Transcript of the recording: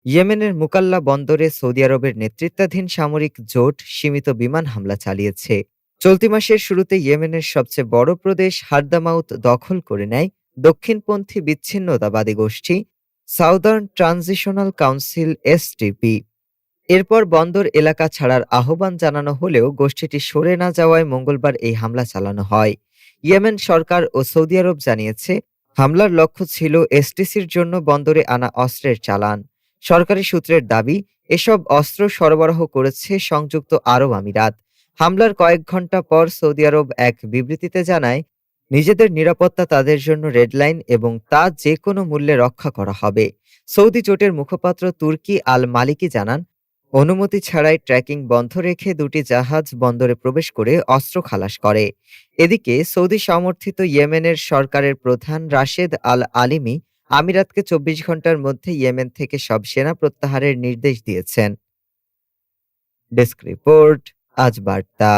ইয়েমেনের মুকাল্লা বন্দরে সৌদি আরবের নেতৃত্বাধীন সামরিক জোট সীমিত বিমান হামলা চালিয়েছে। চলতি মাসের শুরুতে ইয়েমেনের সবচেয়ে বড় প্রদেশ হারদামাউত দখল করে নেয় দক্ষিণপন্থী বিচ্ছিন্নতাবাদী গোষ্ঠী সাউদার্ন ট্রানজিশনাল কাউন্সিল এসটিপি। এরপর বন্দর এলাকা ছাড়ার আহ্বান জানানো হলেও গোষ্ঠীটি সরে না যাওয়ায় মঙ্গলবার এই হামলা চালানো হয়। ইয়েমেন সরকার ও সৌদি আরব জানিয়েছে, হামলার লক্ষ্য ছিল এসটিসির জন্য বন্দরে আনা অস্ত্রের চালান। সরকারি সূত্রের দাবি, এসব অস্ত্র সরবরাহ করেছে সংযুক্ত আরব আমিরাত। হামলার কয়েক ঘন্টা পর সৌদি আরব এক বিবৃতিতে জানায়, নিজেদের নিরাপত্তা তাদের জন্য রেডলাইন এবং তা যে কোনো মূল্যে রক্ষা করা হবে। সৌদি জোটের মুখপাত্র তুর্কি আল মালিকি জানান, অনুমতি ছাড়াই ট্র্যাকিং বন্ধ রেখে দুটি জাহাজ বন্দরে প্রবেশ করে অস্ত্র খালাস করে। এদিকে সৌদি সমর্থিত ইয়েমেনের সরকারের প্রধান রাশেদ আল আলিমি আমিরাতকে ২৪ ঘন্টার মধ্যে ইয়েমেন থেকে সব সেনা প্রত্যাহারের নির্দেশ দিয়েছেন। ডেস্ক রিপোর্ট, আজ বার্তা।